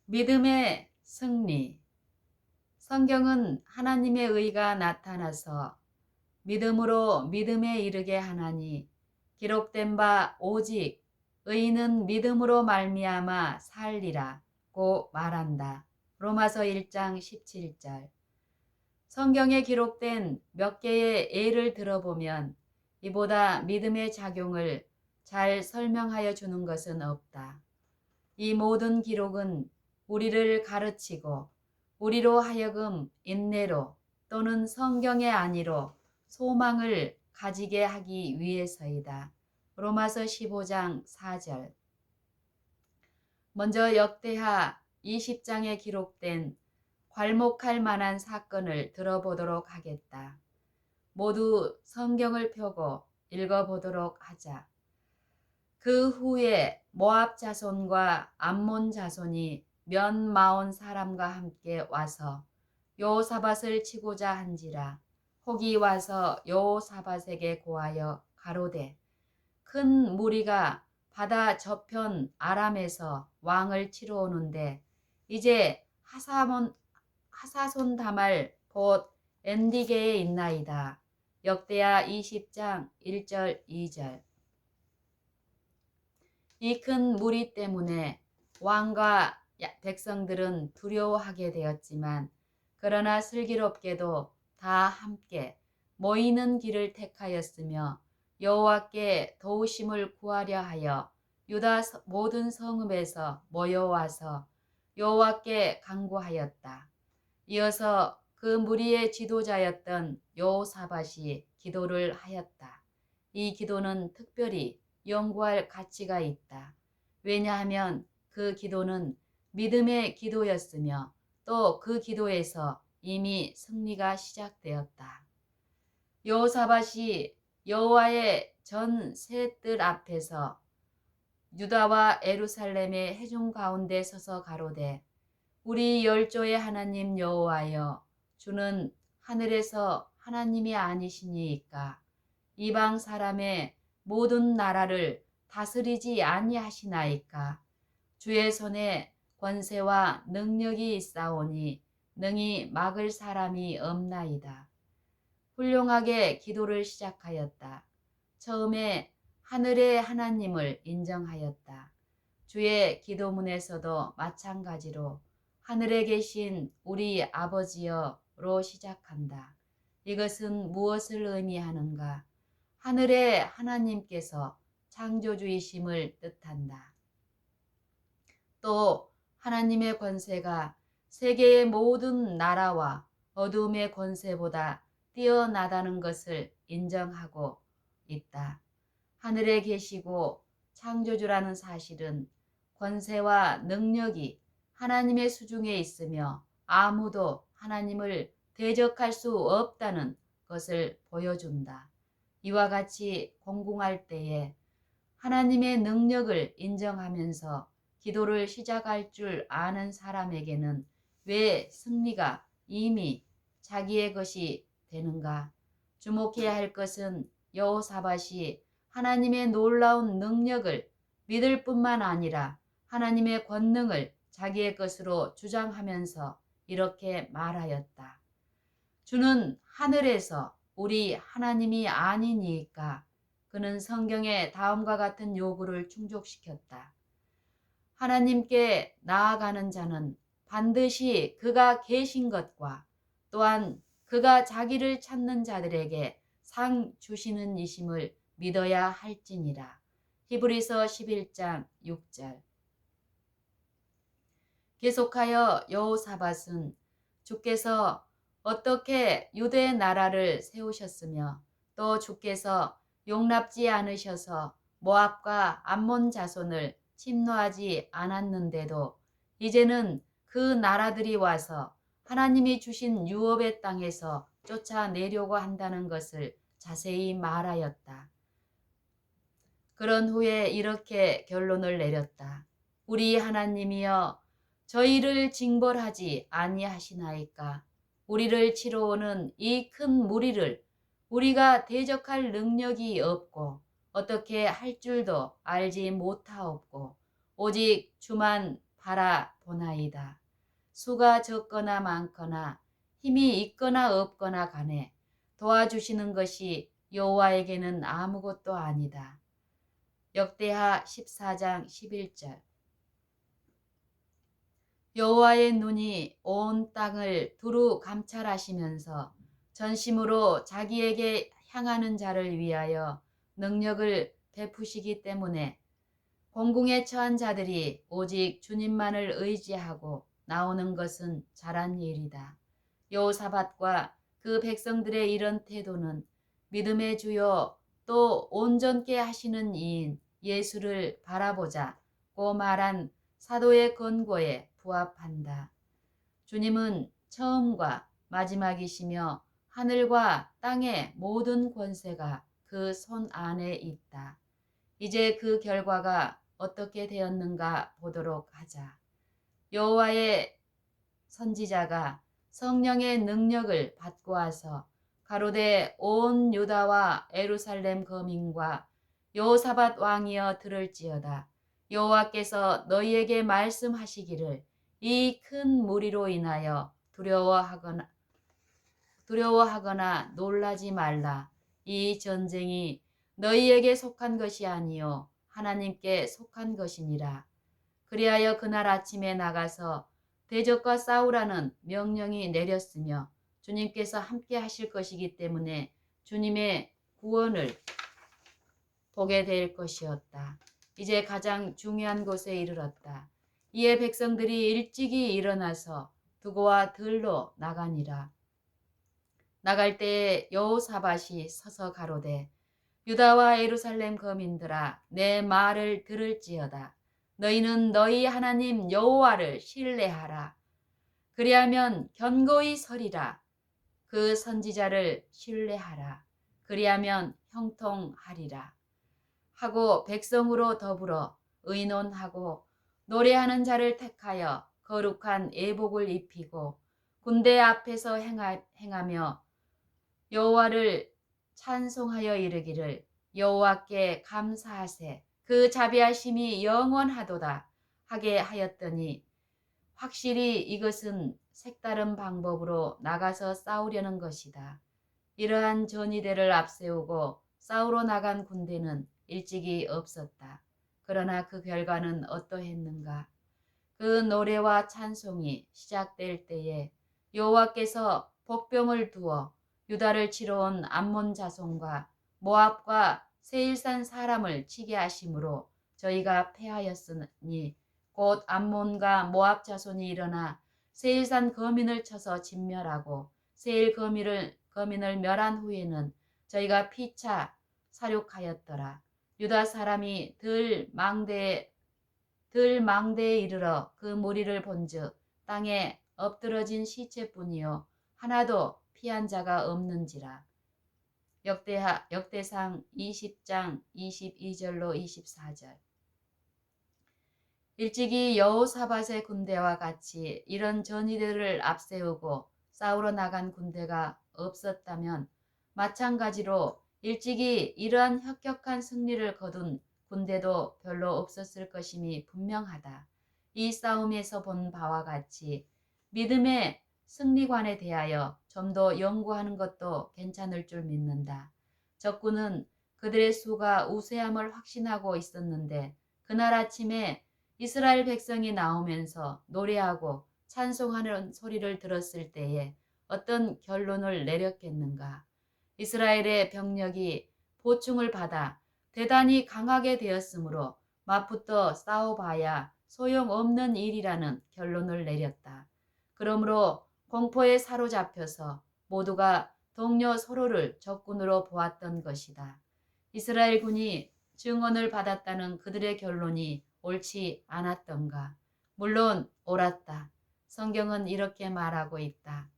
믿음의 승리. 성경은 하나님의 의가 나타나서 믿음으로 믿음에 이르게 하나니 기록된 바 오직 의인은 믿음으로 말미암아 살리라고 말한다. 로마서 1장 17절. 성경에 기록된 몇 개의 예를 들어보면 이보다 믿음의 작용을 잘 설명하여 주는 것은 없다. 이 모든 기록은 우리를 가르치고 우리로 하여금 인내로 또는 성경의 안위로 소망을 가지게 하기 위해서이다. 로마서 15장 4절. 먼저 역대하 20장에 기록된 괄목할 만한 사건을 들어보도록 하겠다. 모두 성경을 펴고 읽어보도록 하자. 그 후에 모압 자손과 암몬 자손이 몇 마온 사람과 함께 와서 여호사밧을 치고자 한지라. 혹이 와서 여호사밧에게 고하여 가로되 큰 무리가 바다 저편 아람에서 왕을 치러 오는데 이제 하사손 다말 곧 엔디게에 있나이다. 역대하 20장 1절 2절. 이 큰 무리 때문에 왕과 백성들은 두려워하게 되었지만 그러나 슬기롭게도 다 함께 모이는 길을 택하였으며 여호와께 도우심을 구하려 하여 유다 모든 성읍에서 모여와서 여호와께 간구하였다. 이어서 그 무리의 지도자였던 여호사밧이 기도를 하였다. 이 기도는 특별히 연구할 가치가 있다. 왜냐하면 그 기도는 믿음의 기도였으며 또 그 기도에서 이미 승리가 시작되었다. 여호사밧이 여호와의 전 세 뜰 앞에서 유다와 에루살렘의 회중 가운데 서서 가로되 우리 열조의 하나님 여호와여 주는 하늘에서 하나님이 아니시니이까 이방 사람의 모든 나라를 다스리지 아니하시나이까 주의 손에 권세와 능력이 있사오니 능히 막을 사람이 없나이다. 훌륭하게 기도를 시작하였다. 처음에 하늘의 하나님을 인정하였다. 주의 기도문에서도 마찬가지로 하늘에 계신 우리 아버지여로 시작한다. 이것은 무엇을 의미하는가? 하늘의 하나님께서 창조주이심을 뜻한다. 또 하나님의 권세가 세계의 모든 나라와 어둠의 권세보다 뛰어나다는 것을 인정하고 있다. 하늘에 계시고 창조주라는 사실은 권세와 능력이 하나님의 수중에 있으며 아무도 하나님을 대적할 수 없다는 것을 보여준다. 이와 같이 공공할 때에 하나님의 능력을 인정하면서 기도를 시작할 줄 아는 사람에게는 왜 승리가 이미 자기의 것이 되는가? 주목해야 할 것은 여호사밧이 하나님의 놀라운 능력을 믿을 뿐만 아니라 하나님의 권능을 자기의 것으로 주장하면서 이렇게 말하였다. 주는 하늘에서 우리 하나님이 아니니까. 그는 성경에 다음과 같은 요구를 충족시켰다. 하나님께 나아가는 자는 반드시 그가 계신 것과 또한 그가 자기를 찾는 자들에게 상 주시는 이심을 믿어야 할지니라. 히브리서 11장 6절. 계속하여 여호사밧은 주께서 어떻게 유대 나라를 세우셨으며 또 주께서 용납지 않으셔서 모압과 암몬 자손을 침노하지 않았는데도 이제는 그 나라들이 와서 하나님이 주신 유업의 땅에서 쫓아내려고 한다는 것을 자세히 말하였다. 그런 후에 이렇게 결론을 내렸다. 우리 하나님이여 저희를 징벌하지 아니하시나이까. 우리를 치러 오는 이 큰 무리를 우리가 대적할 능력이 없고 어떻게 할 줄도 알지 못하옵고 오직 주만 바라보나이다. 수가 적거나 많거나 힘이 있거나 없거나 간에 도와주시는 것이 여호와에게는 아무것도 아니다. 역대하 14장 11절. 여호와의 눈이 온 땅을 두루 감찰하시면서 전심으로 자기에게 향하는 자를 위하여 능력을 베푸시기 때문에 공궁에 처한 자들이 오직 주님만을 의지하고 나오는 것은 잘한 일이다. 여호사밧과 그 백성들의 이런 태도는 믿음의 주요 또 온전케 하시는 이인 예수를 바라보자고 말한 사도의 권고에 부합한다. 주님은 처음과 마지막이시며 하늘과 땅의 모든 권세가 그 손 안에 있다. 이제 그 결과가 어떻게 되었는가 보도록 하자. 여호와의 선지자가 성령의 능력을 받고 와서 가로되 온 유다와 예루살렘 거민과 여호사밧 왕이여 들을지어다. 여호와께서 너희에게 말씀하시기를 이 큰 무리로 인하여 두려워하거나 놀라지 말라. 이 전쟁이 너희에게 속한 것이 아니요 하나님께 속한 것이니라. 그리하여 그날 아침에 나가서 대적과 싸우라는 명령이 내렸으며 주님께서 함께 하실 것이기 때문에 주님의 구원을 보게 될 것이었다. 이제 가장 중요한 곳에 이르렀다. 이에 백성들이 일찍이 일어나서 두고와 들로 나가니라. 나갈 때에 여호사밧이 서서 가로되 유다와 예루살렘 거민들아 내 말을 들을지어다. 너희는 너희 하나님 여호와를 신뢰하라. 그리하면 견고히 서리라. 그 선지자를 신뢰하라. 그리하면 형통하리라. 하고 백성으로 더불어 의논하고 노래하는 자를 택하여 거룩한 예복을 입히고 군대 앞에서 행하며 여호와를 찬송하여 이르기를 여호와께 감사하세 그 자비하심이 영원하도다 하게 하였더니 확실히 이것은 색다른 방법으로 나가서 싸우려는 것이다. 이러한 전이대를 앞세우고 싸우러 나간 군대는 일찍이 없었다. 그러나 그 결과는 어떠했는가? 그 노래와 찬송이 시작될 때에 여호와께서 복병을 두어 유다를 치러 온 암몬 자손과 모압과 세일산 사람을 치게 하심으로 저희가 패하였으니 곧 암몬과 모압 자손이 일어나 세일산 거민을 쳐서 진멸하고 세일 거민을 멸한 후에는 저희가 피차 사륙하였더라. 유다 사람이 들 망대에 이르러 그 무리를 본즉 땅에 엎드러진 시체뿐이요 하나도 피한 자가 없는지라. 역대상 20장 22절로 24절. 일찍이 여호사밧의 군대와 같이 이런 전이들을 앞세우고 싸우러 나간 군대가 없었다면 마찬가지로 일찍이 이러한 혁혁한 승리를 거둔 군대도 별로 없었을 것임이 분명하다. 이 싸움에서 본 바와 같이 믿음의 승리관에 대하여 좀 더 연구하는 것도 괜찮을 줄 믿는다. 적군은 그들의 수가 우세함을 확신하고 있었는데 그날 아침에 이스라엘 백성이 나오면서 노래하고 찬송하는 소리를 들었을 때에 어떤 결론을 내렸겠는가? 이스라엘의 병력이 보충을 받아 대단히 강하게 되었으므로 맞붙어 싸워봐야 소용없는 일이라는 결론을 내렸다. 그러므로 공포에 사로잡혀서 모두가 동료 서로를 적군으로 보았던 것이다. 이스라엘 군이 증언을 받았다는 그들의 결론이 옳지 않았던가? 물론 옳았다. 성경은 이렇게 말하고 있다.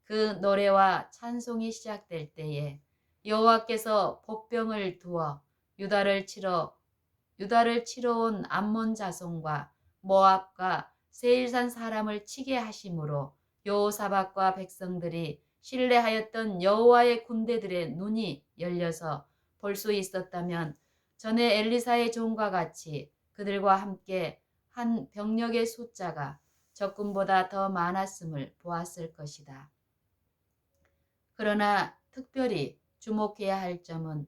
그 노래와 찬송이 시작될 때에 여호와께서 복병을 두어 유다를 치러 온 암몬 자손과 모압과 세일산 사람을 치게 하심으로 여호사밧과 백성들이 신뢰하였던 여호와의 군대들의 눈이 열려서 볼 수 있었다면 전에 엘리사의 종과 같이 그들과 함께 한 병력의 숫자가 적군보다 더 많았음을 보았을 것이다. 그러나 특별히 주목해야 할 점은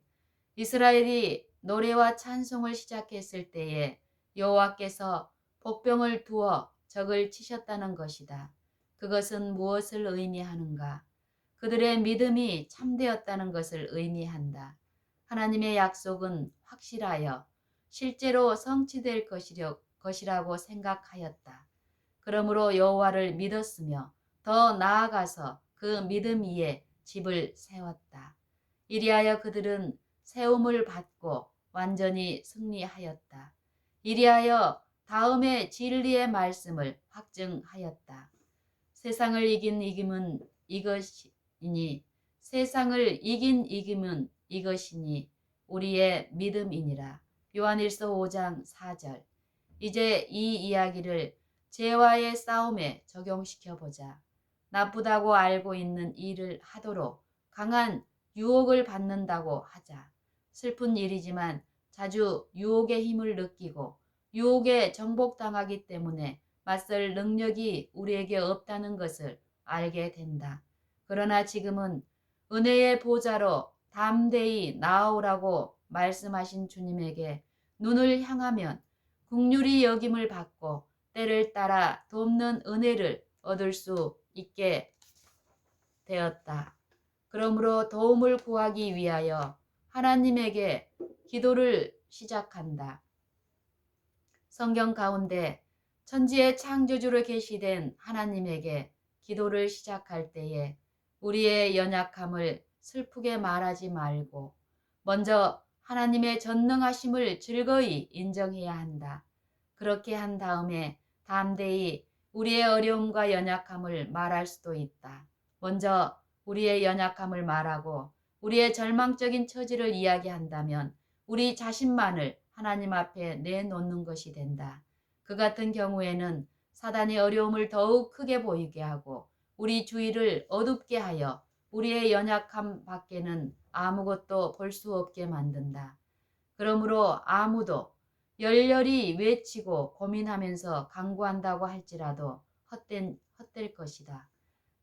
이스라엘이 노래와 찬송을 시작했을 때에 여호와께서 복병을 두어 적을 치셨다는 것이다. 그것은 무엇을 의미하는가? 그들의 믿음이 참되었다는 것을 의미한다. 하나님의 약속은 확실하여 실제로 성취될 것이라고 생각하였다. 그러므로 여호와를 믿었으며 더 나아가서 그 믿음 위에 집을 세웠다. 이리하여 그들은 세움을 받고 완전히 승리하였다. 이리하여 다음에 진리의 말씀을 확증하였다. 세상을 이긴 이김은 이것이니 세상을 이긴 이김은 이것이니 우리의 믿음이니라. 요한일서 5장 4절. 이제 이 이야기를 죄와의 싸움에 적용시켜 보자. 나쁘다고 알고 있는 일을 하도록 강한 유혹을 받는다고 하자. 슬픈 일이지만 자주 유혹의 힘을 느끼고 유혹에 정복당하기 때문에 맞설 능력이 우리에게 없다는 것을 알게 된다. 그러나 지금은 은혜의 보좌로 담대히 나아오라고 말씀하신 주님에게 눈을 향하면 긍휼히 여김을 받고 때를 따라 돕는 은혜를 얻을 수 있게 되었다. 그러므로 도움을 구하기 위하여 하나님에게 기도를 시작한다. 성경 가운데 천지의 창조주로 계시된 하나님에게 기도를 시작할 때에 우리의 연약함을 슬프게 말하지 말고 먼저 하나님의 전능하심을 즐거이 인정해야 한다. 그렇게 한 다음에 담대히 우리의 어려움과 연약함을 말할 수도 있다. 먼저 우리의 연약함을 말하고 우리의 절망적인 처지를 이야기한다면 우리 자신만을 하나님 앞에 내놓는 것이 된다. 그 같은 경우에는 사단이 어려움을 더욱 크게 보이게 하고 우리 주위를 어둡게 하여 우리의 연약함 밖에는 아무것도 볼 수 없게 만든다. 그러므로 아무도 열렬히 외치고 고민하면서 강구한다고 할지라도 헛될 것이다.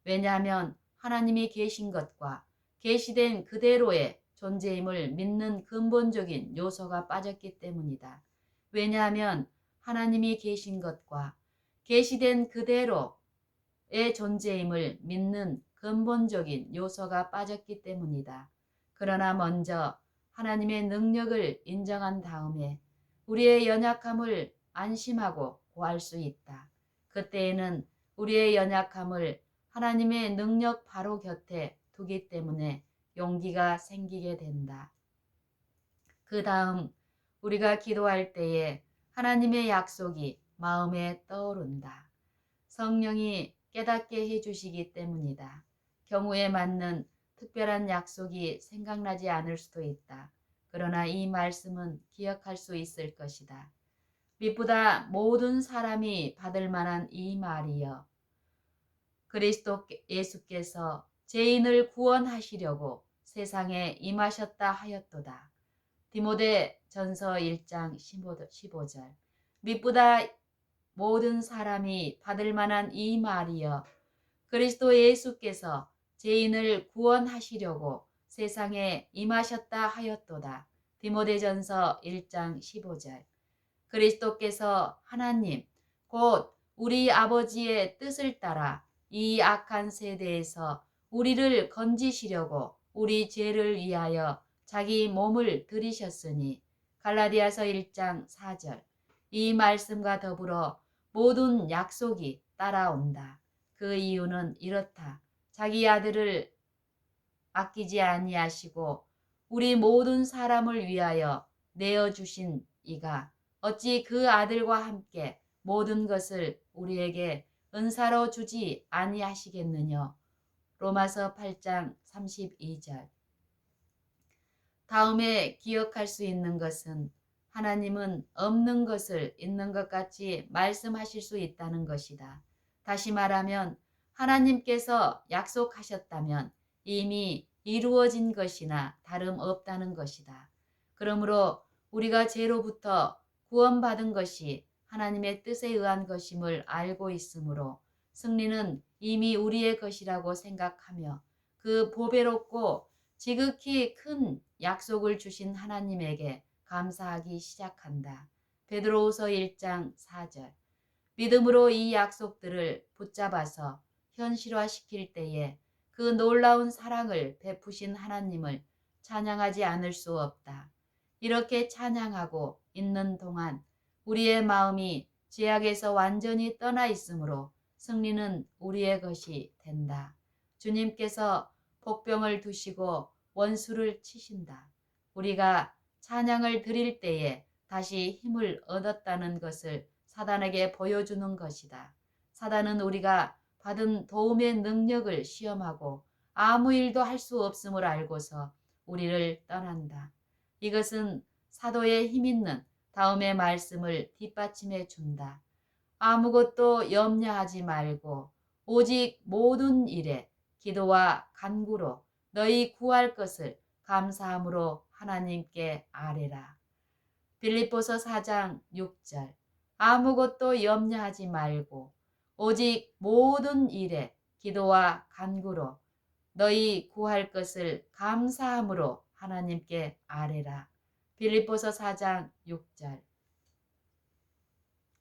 왜냐하면 하나님이 계신 것과 계시된 그대로의 존재임을 믿는 근본적인 요소가 빠졌기 때문이다. 왜냐하면 하나님이 계신 것과 계시된 그대로의 존재임을 믿는 근본적인 요소가 빠졌기 때문이다. 그러나 먼저 하나님의 능력을 인정한 다음에 우리의 연약함을 안심하고 구할 수 있다. 그때에는 우리의 연약함을 하나님의 능력 바로 곁에 두기 때문에 용기가 생기게 된다. 그 다음 우리가 기도할 때에 하나님의 약속이 마음에 떠오른다. 성령이 깨닫게 해주시기 때문이다. 경우에 맞는 특별한 약속이 생각나지 않을 수도 있다. 그러나 이 말씀은 기억할 수 있을 것이다. 믿보다 모든 사람이 받을 만한 이 말이여. 그리스도 예수께서 죄인을 구원하시려고 세상에 임하셨다 하였도다. 디모데 전서 1장 15절. 믿보다 모든 사람이 받을 만한 이 말이여. 그리스도 예수께서 죄인을 구원하시려고 세상에 임하셨다 하였도다. 디모데전서 1장 15절. 그리스도께서 하나님 곧 우리 아버지의 뜻을 따라 이 악한 세대에서 우리를 건지시려고 우리 죄를 위하여 자기 몸을 들이셨으니 갈라디아서 1장 4절. 이 말씀과 더불어 모든 약속이 따라온다. 그 이유는 이렇다. 자기 아들을 아끼지 아니하시고 우리 모든 사람을 위하여 내어주신 이가 어찌 그 아들과 함께 모든 것을 우리에게 은사로 주지 아니하시겠느냐. 로마서 8장 32절. 다음에 기억할 수 있는 것은 하나님은 없는 것을 있는 것 같이 말씀하실 수 있다는 것이다. 다시 말하면 하나님께서 약속하셨다면 이미 이루어진 것이나 다름없다는 것이다. 그러므로 우리가 죄로부터 구원받은 것이 하나님의 뜻에 의한 것임을 알고 있으므로 승리는 이미 우리의 것이라고 생각하며 그 보배롭고 지극히 큰 약속을 주신 하나님에게 감사하기 시작한다. 베드로후서 1장 4절. 믿음으로 이 약속들을 붙잡아서 현실화시킬 때에 그 놀라운 사랑을 베푸신 하나님을 찬양하지 않을 수 없다. 이렇게 찬양하고 있는 동안 우리의 마음이 죄악에서 완전히 떠나 있으므로 승리는 우리의 것이 된다. 주님께서 복병을 두시고 원수를 치신다. 우리가 찬양을 드릴 때에 다시 힘을 얻었다는 것을 사단에게 보여주는 것이다. 사단은 우리가 받은 도움의 능력을 시험하고 아무 일도 할 수 없음을 알고서 우리를 떠난다. 이것은 사도의 힘 있는 다음의 말씀을 뒷받침해 준다. 아무것도 염려하지 말고 오직 모든 일에 기도와 간구로 너희 구할 것을 감사함으로 하나님께 아뢰라. 빌립보서 4장 6절. 아무것도 염려하지 말고 오직 모든 일에 기도와 간구로 너희 구할 것을 감사함으로 하나님께 아뢰라. 빌립보서 4장 6절.